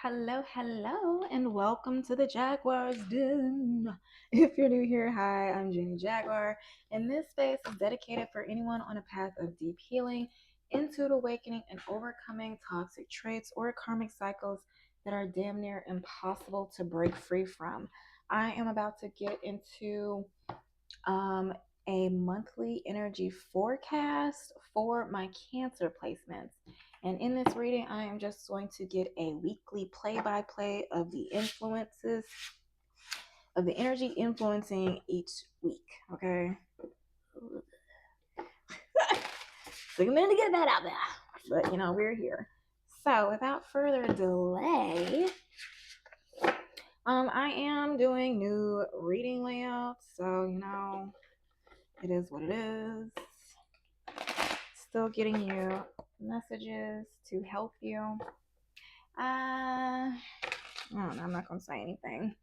Hello, hello, and welcome to the Jaguar's Den. If you're new here, hi, I'm Jenny Jaguar, and this space is dedicated for anyone on a path of deep healing, intuitive awakening, and overcoming toxic traits or karmic cycles that are damn near impossible to break free from. I am about to get into um, a monthly energy forecast for my Cancer placements. And in this reading, I am just going to get a weekly play by play of the influences of the energy influencing each week. Okay. Took a minute to get that out there. But we're here. So without further delay, I am doing new reading layouts. So, it is what it is. Still getting you messages to help you. I don't know, I'm not gonna say anything,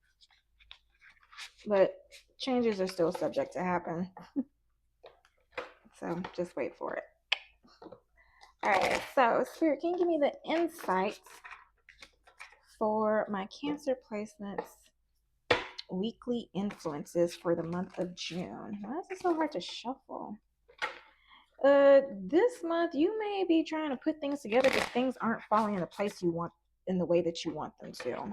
but changes are still subject to happen. So just wait for it. All right, so Spirit, can you give me the insights for my Cancer placements weekly influences for the month of June? Why is it so hard to shuffle? This month you may be trying to put things together, but things aren't falling in the place you want in the way that you want them to.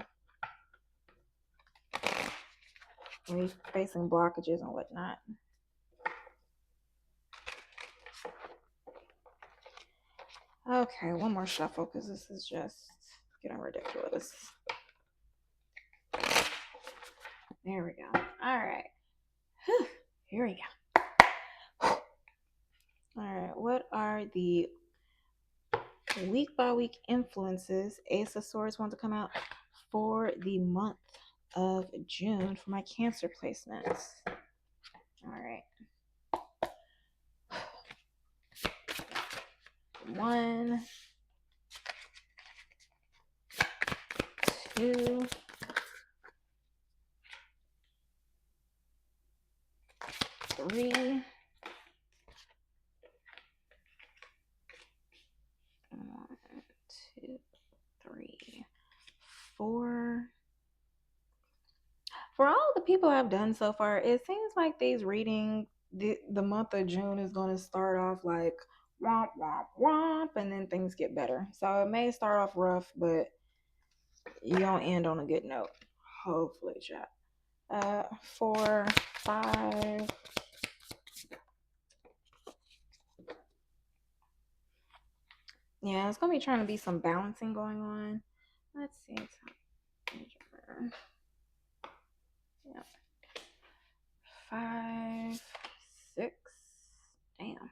We're facing blockages and whatnot. Okay, one more shuffle because this is just getting ridiculous. There we go. All right. Whew. Here we go. All right. What are the week by week influences? Ace of Swords want to come out for the month of June for my Cancer placements. All right. 1, 2, 3. 1, 2, 3, 4. For all the people I've done so far, it seems like these readings, the month of June is going to start off like womp, womp, womp, and then things get better. So it may start off rough, but you're going to end on a good note. Hopefully, chat. 4, 5. Yeah, it's going to be trying to be some balancing going on. Let's see. Yeah. 5, 6. Damn.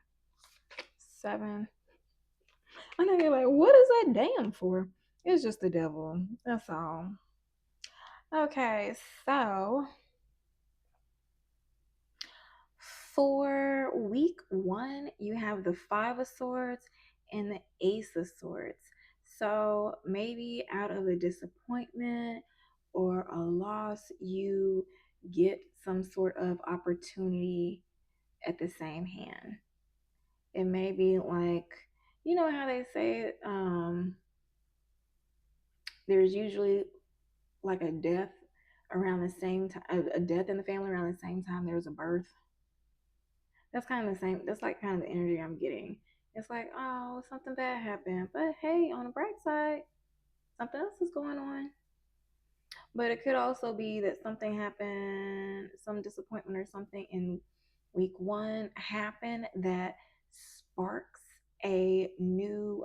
7. I know you're like, what is that damn for? It's just the devil. That's all. Okay, so for week 1, you have the 5 of Swords and the Ace of Swords. So maybe out of a disappointment or a loss, you get some sort of opportunity at the same hand. It may be like, you know how they say there's usually like a death around the same time, a death in the family around the same time there's a birth. That's kind of the same. That's like kind of the energy I'm getting. It's like, oh, something bad happened, but hey, on the bright side, something else is going on. But it could also be that something happened, some disappointment or something in week 1 happened that sparks a new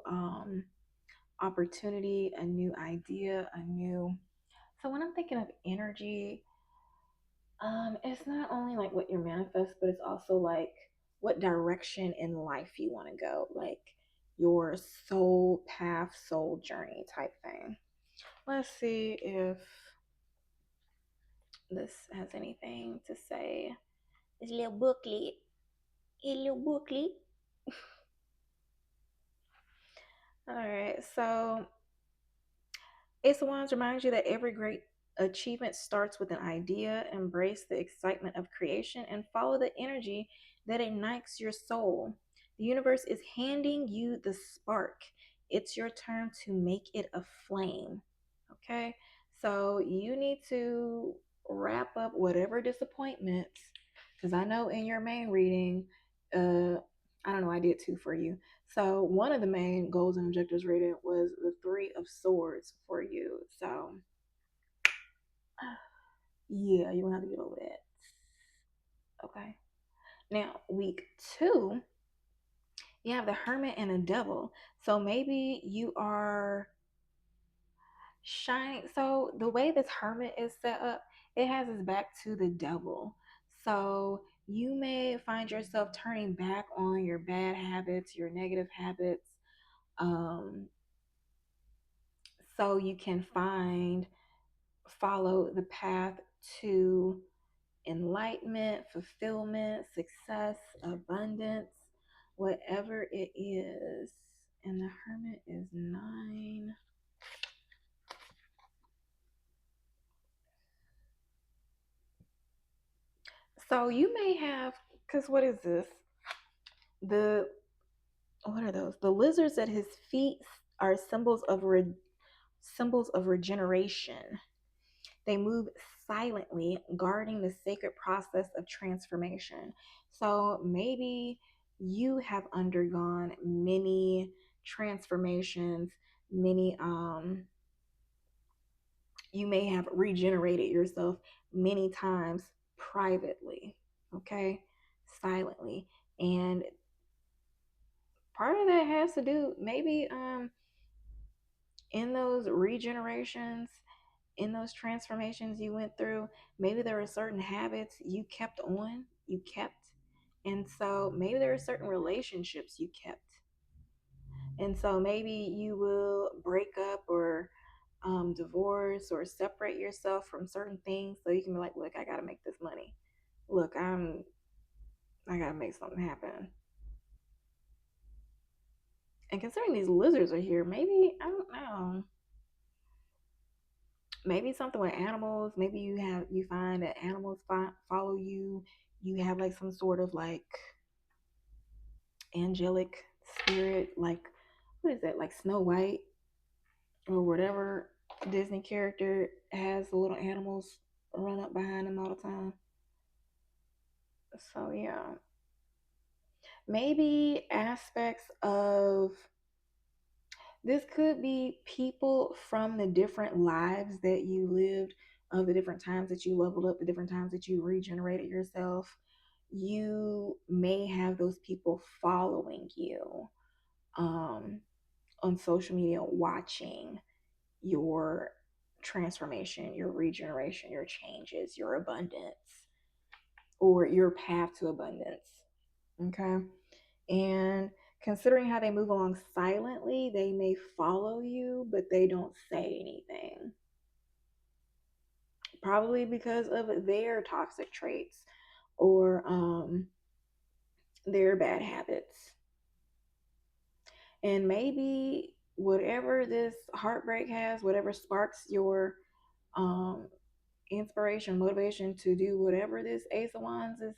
opportunity, a new idea, a new. So when I'm thinking of energy, it's not only like what you manifest, but it's also like what direction in life you want to go, like your soul path, soul journey type thing. Let's see if this has anything to say. This little booklet. A little booklet. All right, so Ace of Wands reminds you that every great achievement starts with an idea. Embrace the excitement of creation and follow the energy that ignites your soul. The universe is handing you the spark. It's your turn to make it a flame. Okay, so you need to wrap up whatever disappointments, because I know in your main reading, I don't know, I did two for you. So one of the main goals and objectives reading was the Three of Swords for you. So yeah, you're gonna have to get over that. Okay. Now, week two, you have the Hermit and the Devil. So maybe you are shining. So the way this Hermit is set up, it has its back to the Devil. So you may find yourself turning back on your bad habits, your negative habits, um, so you can follow the path to enlightenment, fulfillment, success, abundance, whatever it is. And the Hermit is 9. So you may have, because what is this? The what are those? The lizards at his feet are symbols of regeneration. They move silently, guarding the sacred process of transformation. So maybe you have undergone many transformations, many you may have regenerated yourself many times privately, okay? Silently. And part of that has to do maybe in those regenerations, in those transformations you went through, maybe there were certain habits you kept on, you kept. And so maybe there are certain relationships you kept. And so maybe you will break up or divorce or separate yourself from certain things so you can be like, look, I got to make this money. Look, I got to make something happen. And considering these lizards are here, maybe, I don't know, maybe something with animals. Maybe you find that animals follow you. You have like some sort of like angelic spirit, like what is that, like Snow White or whatever Disney character has the little animals run up behind them all the time. So yeah, maybe aspects of this could be people from the different lives that you lived, of the different times that you leveled up, the different times that you regenerated yourself. You may have those people following you um, on social media, watching your transformation, your regeneration, your changes, your abundance, or your path to abundance. Okay. And considering how they move along silently, they may follow you, but they don't say anything. Probably because of their toxic traits or their bad habits. And maybe whatever this heartbreak has, whatever sparks your um, inspiration, motivation to do whatever this Ace of Wands is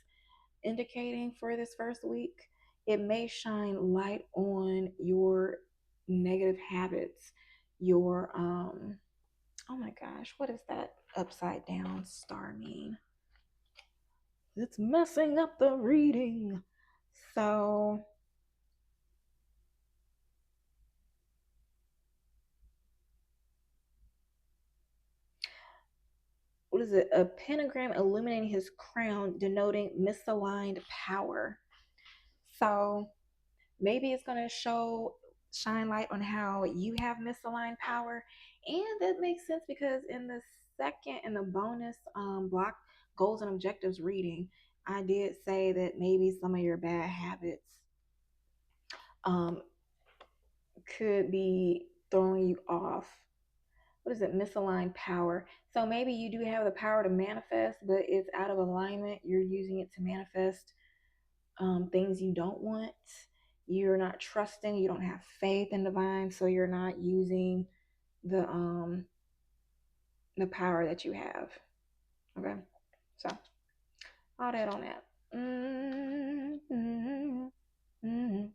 indicating for this first week, it may shine light on your negative habits, your oh my gosh, what does that upside down star mean? It's messing up the reading. So what is it? A pentagram illuminating his crown, denoting misaligned power. So maybe it's going to shine light on how you have misaligned power. And that makes sense because in the second, in the bonus block goals and objectives reading, I did say that maybe some of your bad habits um, could be throwing you off. What is it? Misaligned power. So maybe you do have the power to manifest, but it's out of alignment. You're using it to manifest things you don't want. You're not trusting. You don't have faith in divine, so you're not using the um the power that you have. Okay, so all that on that. Mm-hmm. Mm-hmm.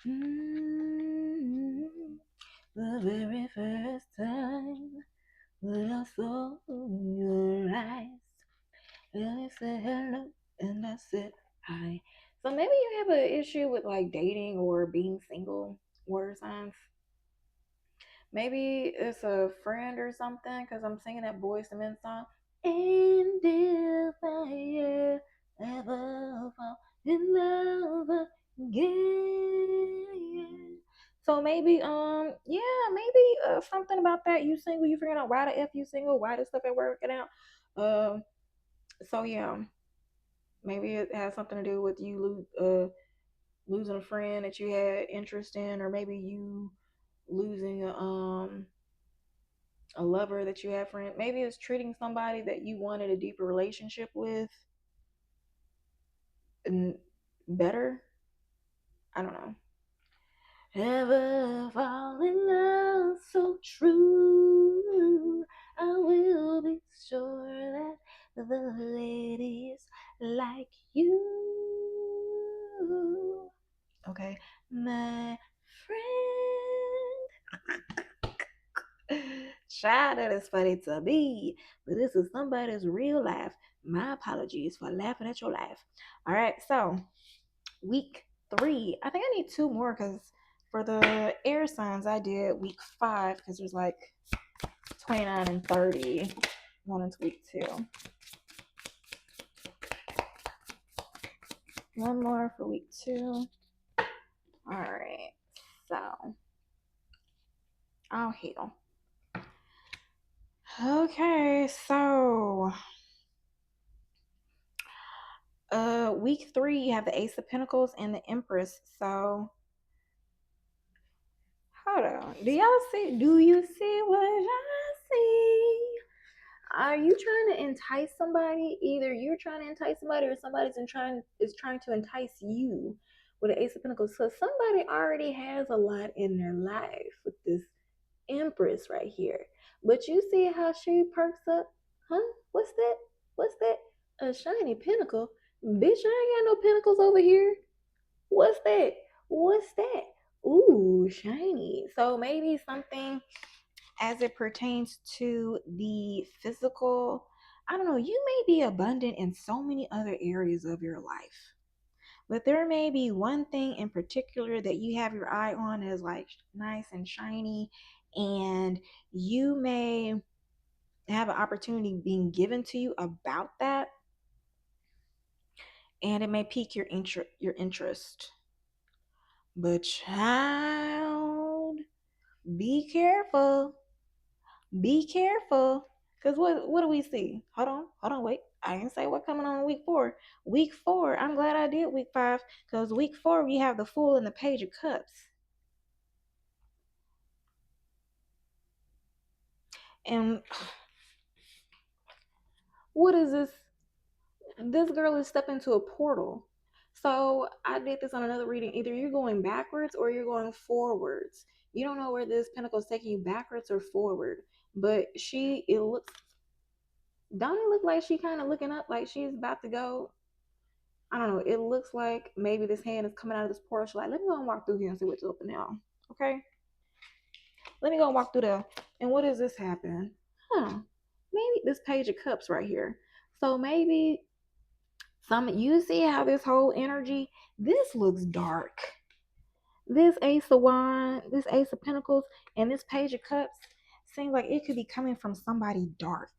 Mm-hmm. The very first time. when I saw your eyes, and I said hello, and I said hi. So maybe you have an issue with like dating or being single, word signs. Maybe it's a friend or something because I'm singing that Boyz II Men song. And if I ever fall in love again. So maybe yeah, maybe something about that. You single, you figuring out why the F you single, why this stuff ain't working out. So yeah, maybe it has something to do with you losing a friend that you had interest in, or maybe you losing a lover that you have friend. Maybe it's treating somebody that you wanted a deeper relationship with and better. I don't know. Ever fall in love so true? I will be sure that the ladies like you. Okay, my friend. Child, that is funny to me, but this is somebody's real life. My apologies for laughing at your life. All right, so week 3. I think I need 2 more because for the air signs I did week 5 because there's like 29 and 30 going into week 2. One more for week 2. All right, so oh hell. Okay, so week 3 you have the Ace of Pentacles and the Empress. So hold on. Do you see what I see? Are you trying to entice somebody? Either you're trying to entice somebody or somebody's trying to entice you with the Ace of Pentacles. So somebody already has a lot in their life with this Empress right here. But you see how she perks up? Huh? What's that? What's that? A shiny pinnacle? Bitch, I ain't got no pinnacles over here. What's that? What's that? Ooh, shiny. So maybe something as it pertains to the physical. I don't know. You may be abundant in so many other areas of your life, but there may be one thing in particular that you have your eye on as like nice and shiny, and you may have an opportunity being given to you about that, and it may pique your interest. But child, be careful. Be careful. Cause what do we see? Hold on, wait. I didn't say what coming on week 4. Week 4, I'm glad I did week 5. Because week 4 we have the Fool and the Page of Cups. And what is this? This girl is stepping into a portal. So I did this on another reading. Either you're going backwards or you're going forwards. You don't know where this pentacle is taking you, backwards or forward. But it looks, don't it look like she kind of looking up like she's about to go? I don't know. It looks like maybe this hand is coming out of this portal. She's like, let me go and walk through here and see what's up and down. Okay? Let me go and walk through there. And what does this happen? Maybe this Page of Cups right here. So maybe you see how this whole energy, this looks dark. This Ace of Wands, this Ace of Pentacles, and this Page of Cups seems like it could be coming from somebody dark.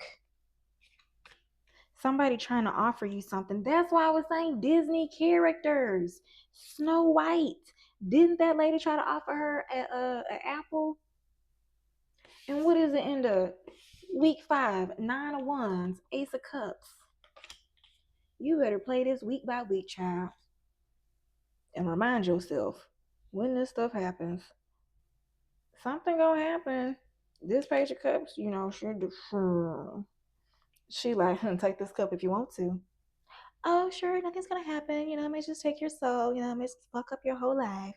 Somebody trying to offer you something. That's why I was saying Disney characters. Snow White. Didn't that lady try to offer her an apple? And what is it in the week 5? 9 of Wands, Ace of Cups. You better play this week by week, child. And remind yourself when this stuff happens, something gonna happen. This Page of Cups, she like, take this cup if you want to. Oh, sure, nothing's gonna happen. It may just take your soul. It may just fuck up your whole life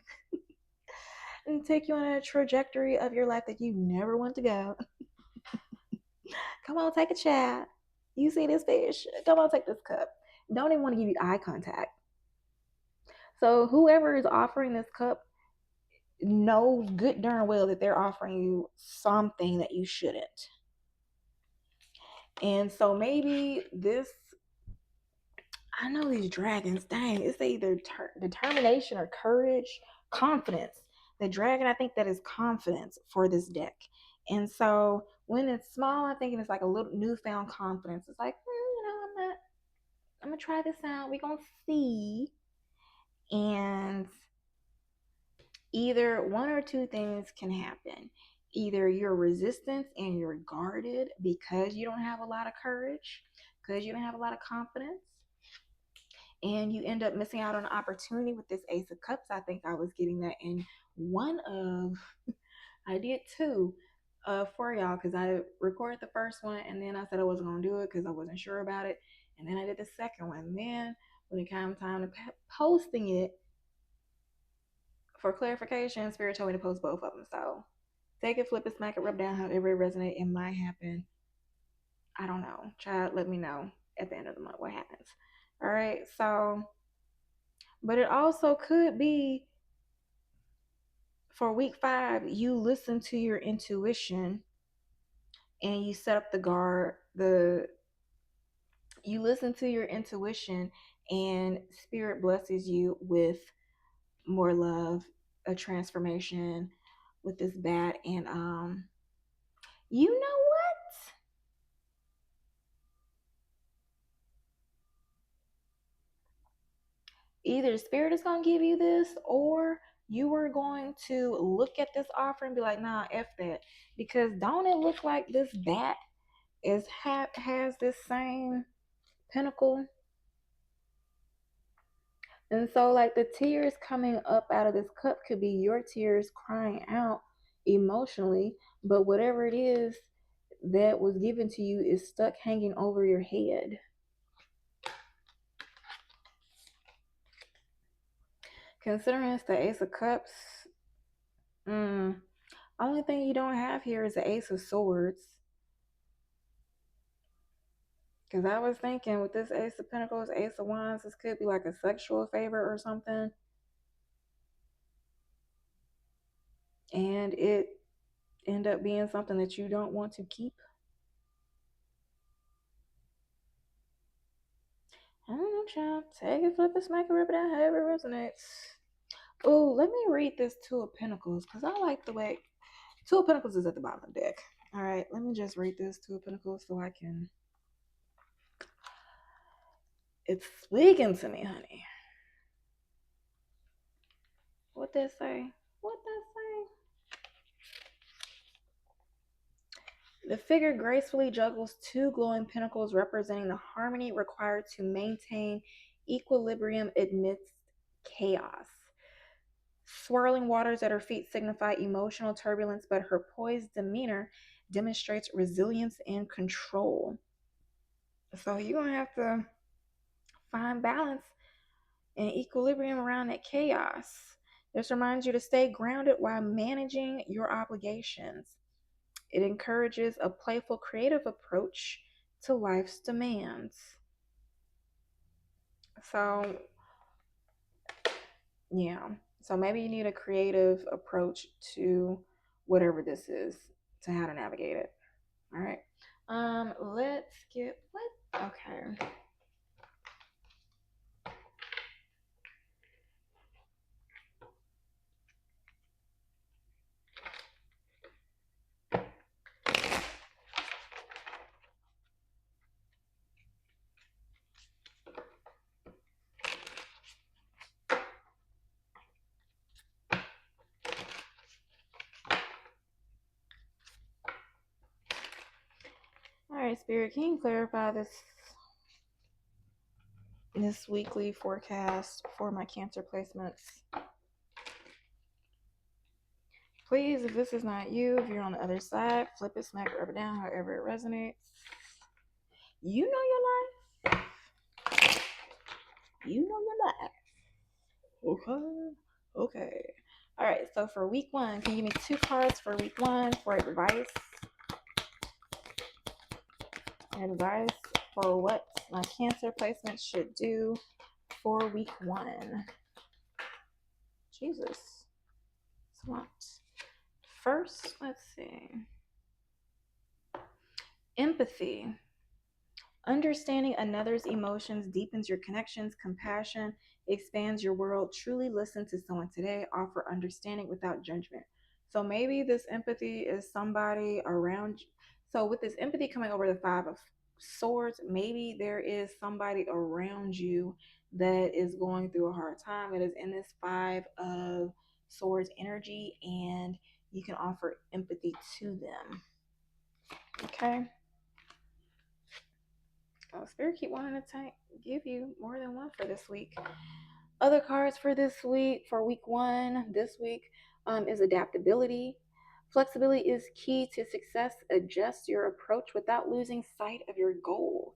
and take you on a trajectory of your life that you never want to go. Come on, take a chat. You see this fish? Come on, take this cup. Don't even want to give you eye contact. So whoever is offering this cup knows good darn well that they're offering you something that you shouldn't. And so maybe this, I know these dragons, dang, it's either determination or courage, confidence. The dragon, I think that is confidence for this deck. And so when it's small, I'm thinking it's like a little newfound confidence. It's like, I'm gonna try this out. We're gonna see. And either one or two things can happen. Either you're resistant and you're guarded because you don't have a lot of courage, because you don't have a lot of confidence, and you end up missing out on an opportunity with this Ace of Cups. I think I was getting that in one of, I did two for y'all because I recorded the first one and then I said I wasn't going to do it because I wasn't sure about it. And then I did the second one. And then when it came time to posting it, for clarification, Spirit told me to post both of them. So take it, flip it, smack it, rub down, however it resonates. It might happen. I don't know. Child, let me know at the end of the month what happens. All right. So, but it also could be for week 5, you listen to your intuition and you set up the guard, you listen to your intuition and spirit blesses you with more love, a transformation with this bat. And you know what? Either spirit is going to give you this, or you are going to look at this offer and be like, nah, F that. Because don't it look like this bat has this same pentacle? And so, like, the tears coming up out of this cup could be your tears crying out emotionally, but whatever it is that was given to you is stuck hanging over your head. Considering it's the Ace of Cups, only thing you don't have here is the Ace of Swords. Because I was thinking with this Ace of Pentacles, Ace of Wands, this could be like a sexual favor or something. And it end up being something that you don't want to keep. I don't know, child. Take it, flip it, smack it, rip it out, however it resonates. Oh, let me read this Two of Pentacles because I like the way Two of Pentacles is at the bottom of the deck. All right, let me just read this Two of Pentacles so I can. It's speaking to me, honey. What that say? What that say? The figure gracefully juggles two glowing pentacles representing the harmony required to maintain equilibrium amidst chaos. Swirling waters at her feet signify emotional turbulence, but her poised demeanor demonstrates resilience and control. So you're going to have to find balance and equilibrium around that chaos. This reminds you to stay grounded while managing your obligations. It encourages a playful, creative approach to life's demands. So, yeah. So maybe you need a creative approach to whatever this is, to how to navigate it. All right. Let's get what? Okay. All right, Spirit, can you clarify this weekly forecast for my Cancer placements? Please, if this is not you, if you're on the other side, flip it, smack it, rub it down, however it resonates. You know your life. You know your life. Okay. Okay. All right. So for week 1, can you give me 2 cards for week 1 for advice? Advice for what my Cancer placement should do for week 1. Jesus. Swamped. First, let's see. Empathy. Understanding another's emotions deepens your connections. Compassion expands your world. Truly listen to someone today. Offer understanding without judgment. So maybe this empathy is somebody around. So with this empathy coming over the Five of Swords, maybe there is somebody around you that is going through a hard time. It is in this Five of Swords energy, and you can offer empathy to them. Okay. Oh, Spirit keep wanting to give you more than one for this week. Other cards for this week, for week one, this week, is adaptability. Flexibility is key to success. Adjust your approach without losing sight of your goal.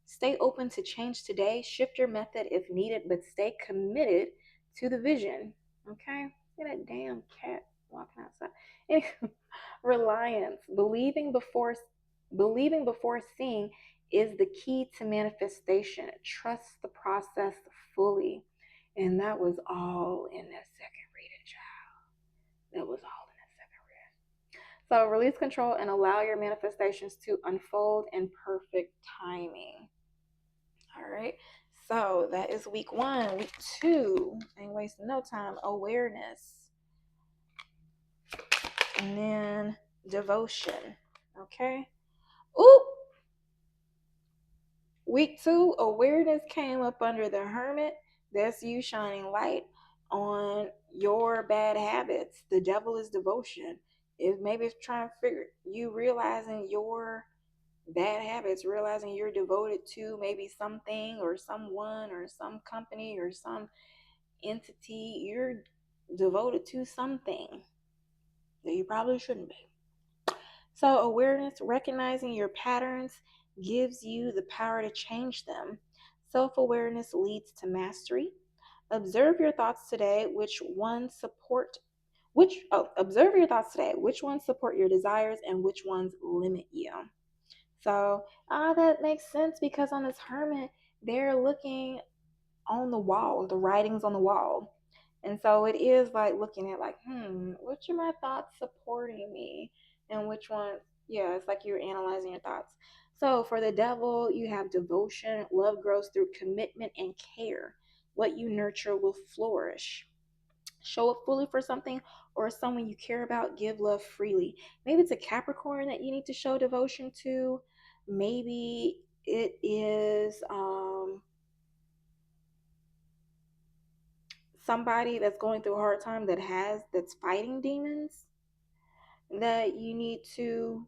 Stay open to change today. Shift your method if needed, but stay committed to the vision. Okay? Look at that damn cat walking outside. Reliance. Believing before seeing is the key to manifestation. Trust the process fully. And that was all in that second reading, child. That was all in that second reading. So release control and allow your manifestations to unfold in perfect timing. All right. So that is week one. Week two, ain't wasting no time. Awareness. And then devotion. Okay. Ooh. Week two, awareness came up under the Hermit. That's you shining light on your bad habits. The devil is devotion. If maybe it's trying to figure you realizing your bad habits, realizing you're devoted to maybe something or someone or some company or some entity. You're devoted to something that you probably shouldn't be. So, awareness, recognizing your patterns, gives you the power to change them. Self awareness leads to mastery. Observe your thoughts today, observe your thoughts today, which ones support your desires and which ones limit you. So, that makes sense because on this hermit, they're looking on the wall, the writings on the wall. And so it is like looking at like, which are my thoughts supporting me? And which one, yeah, it's like you're analyzing your thoughts. So for the devil, you have devotion. Love grows through commitment and care. What you nurture will flourish. Show up fully for something or someone you care about. Give love freely. Maybe it's a Capricorn that you need to show devotion to. Maybe it is somebody that's going through a hard time that's fighting demons that you need to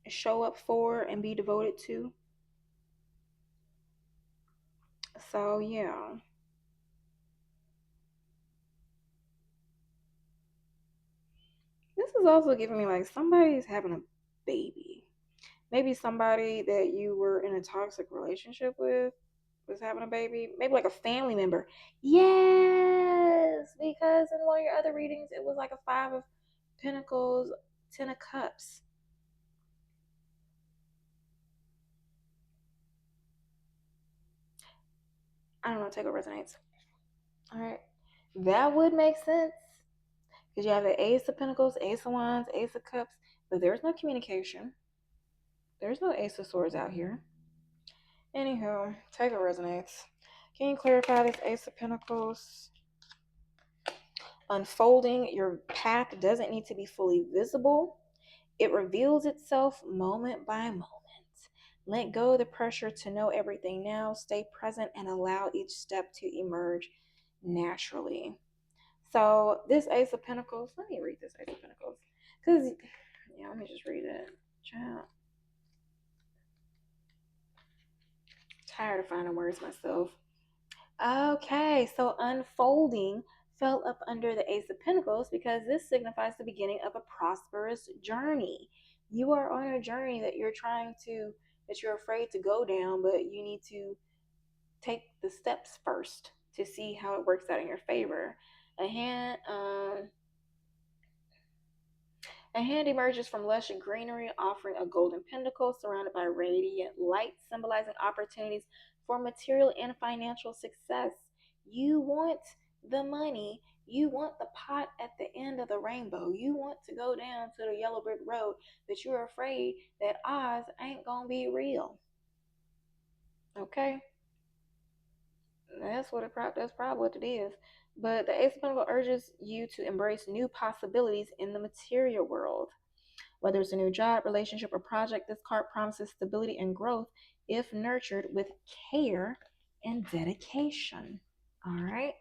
show up for and be devoted to. So yeah. This is also giving me like somebody's having a baby. Maybe somebody that you were in a toxic relationship with was having a baby. Maybe like a family member. Yes, because in one of your other readings it was like a Five of Pentacles, Ten of Cups. I don't know, take what resonates. All right. That would make sense because you have the Ace of Pentacles, Ace of Wands, Ace of Cups, but there's no communication. There's no Ace of Swords out here. Anywho, take what resonates. Can you clarify this Ace of Pentacles? Unfolding your path doesn't need to be fully visible. It reveals itself moment by moment. Let go of the pressure to know everything now. Stay present and allow each step to emerge naturally. So this Ace of Pentacles, let me read this Ace of Pentacles. Because, yeah, let me just read it. Child. Tired of finding words myself. Okay, so unfolding fell up under the Ace of Pentacles because this signifies the beginning of a prosperous journey. You are on a journey that you're afraid to go down, but you need to take the steps first to see how it works out in your favor. A hand, A hand emerges from lush greenery, offering a golden pentacle surrounded by radiant light, symbolizing opportunities for material and financial success. You want the money. You want the pot at the end of the rainbow. You want to go down to the yellow brick road, but you're afraid that odds ain't going to be real. Okay, that's probably what it is. But the Ace of Pentacles urges you to embrace new possibilities in the material world. Whether it's a new job, relationship, or project, this card promises stability and growth if nurtured with care and dedication. All right,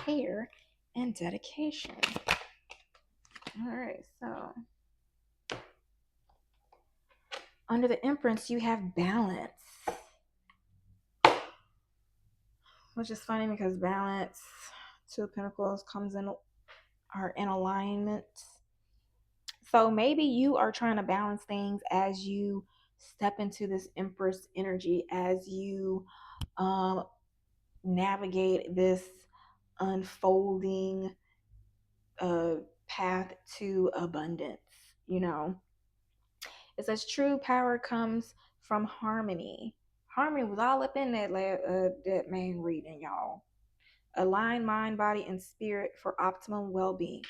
care and dedication. All right, so under the Empress, you have balance, which is funny because balance, Two of Pentacles comes in, are in alignment. So maybe you are trying to balance things as you step into this Empress energy, as you navigate this unfolding path to abundance. You know, it says true power comes from harmony. Harmony was all up in that main reading, y'all. Align mind, body, and spirit for optimum well-being.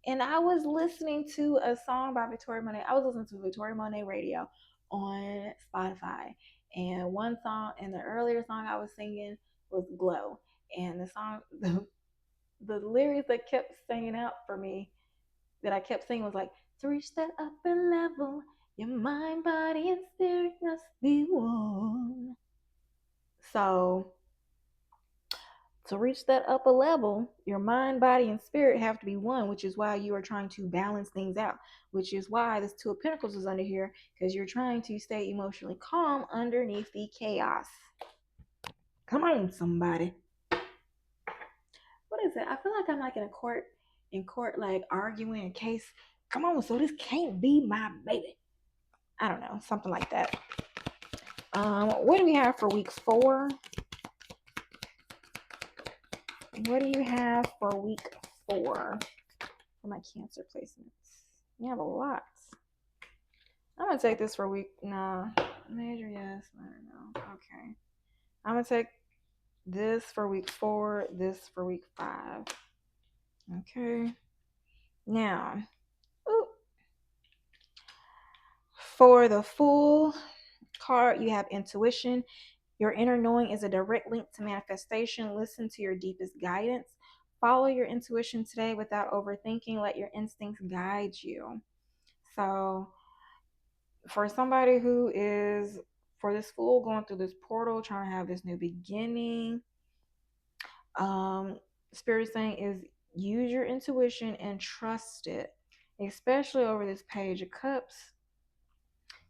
And I was listening to a song by Victoria Monet. I was listening to Victoria Monet radio on Spotify. And one song, and the earlier song I was singing was Glow. And the song, the lyrics that kept singing out for me, that I kept singing was like, to reach that upper level, your mind, body, and spirit must be one. So to reach that upper level, your mind, body, and spirit have to be one, which is why you are trying to balance things out, which is why this Two of Pentacles is under here, because you're trying to stay emotionally calm underneath the chaos. Come on, somebody. What is it? I feel like I'm like in court, like arguing a case. Come on, so this can't be my baby. I don't know, something like that. What do we have for week 4? What do you have for week 4 for my Cancer placements? You have a lot. I'm gonna take this for week. Nah, major yes, minor no. Okay, I'm gonna take this for week 4. This for week 5. Okay. Now, ooh, for the Fool card, you have intuition. Your inner knowing is a direct link to manifestation. Listen to your deepest guidance. Follow your intuition today without overthinking. Let your instincts guide you. So, for somebody who is, for this Fool going through this portal, trying to have this new beginning, Spirit saying is use your intuition and trust it, especially over this Page of Cups.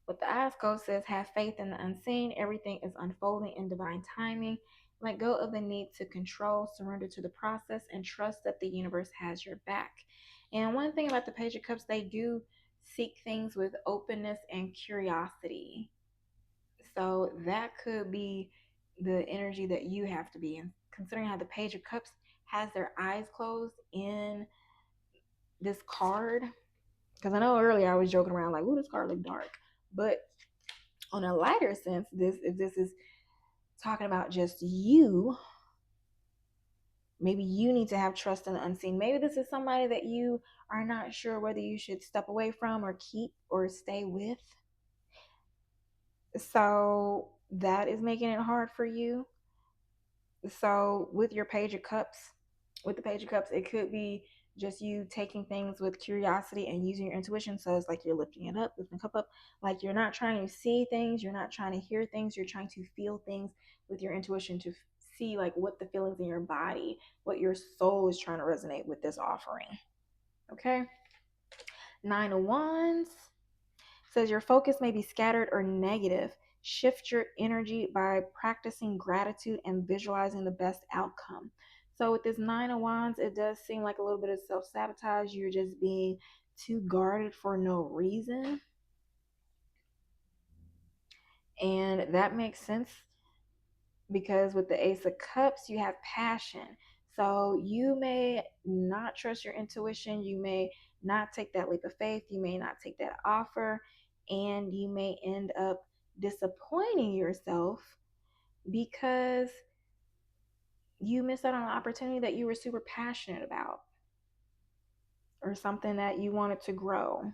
But the Eyes Code says, have faith in the unseen. Everything is unfolding in divine timing. Let go of the need to control, surrender to the process, and trust that the universe has your back. And one thing about the Page of Cups, they do seek things with openness and curiosity. So that could be the energy that you have to be in. Considering how the Page of Cups has their eyes closed in this card. Because I know earlier I was joking around like, ooh, this card look dark. But on a lighter sense, if this is talking about just you, maybe you need to have trust in the unseen. Maybe this is somebody that you are not sure whether you should step away from or keep or stay with. So that is making it hard for you. So with your Page of Cups, with the Page of Cups, it could be just you taking things with curiosity and using your intuition. So it's like you're lifting it up, lifting the cup up. Like you're not trying to see things, you're not trying to hear things, you're trying to feel things with your intuition to see like what the feelings in your body, what your soul is trying to resonate with this offering. Okay. 9 of Wands says your focus may be scattered or negative. Shift your energy by practicing gratitude and visualizing the best outcome. So with this 9 of Wands, it does seem like a little bit of self-sabotage. You're just being too guarded for no reason. And that makes sense because with the Ace of Cups, you have passion. So you may not trust your intuition. You may not take that leap of faith. You may not take that offer. And you may end up disappointing yourself because you missed out on an opportunity that you were super passionate about, or something that you wanted to grow,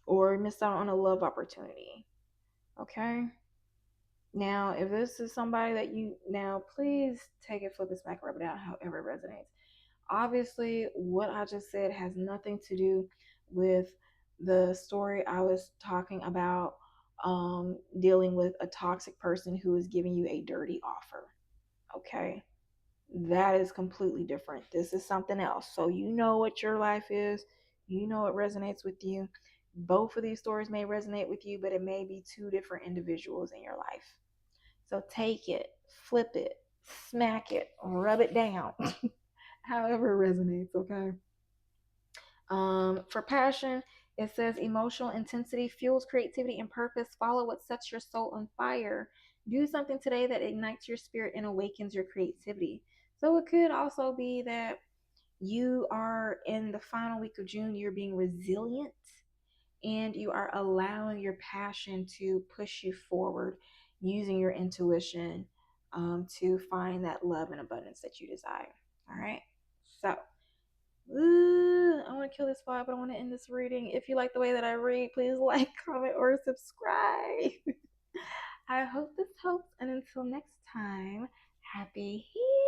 or missed out on a love opportunity. Okay. Now, if this is somebody that please take it, flip it back, rub it out, however it resonates. Obviously, what I just said has nothing to do with the story I was talking about, dealing with a toxic person who is giving you a dirty offer. Okay. That is completely different. This is something else. So you know what your life is, you know it resonates with you. Both of these stories may resonate with you, but it may be two different individuals in your life. So take it, flip it, smack it, rub it down, however it resonates, okay? For passion, it says emotional intensity fuels creativity and purpose. Follow what sets your soul on fire. Do something today that ignites your spirit and awakens your creativity. So it could also be that you are in the final week of June, you're being resilient and you are allowing your passion to push you forward using your intuition, to find that love and abundance that you desire. All right. So, I want to kill this vibe, but I want to end this reading. If you like the way that I read, please like, comment, or subscribe. I hope this helps. And until next time, happy healing.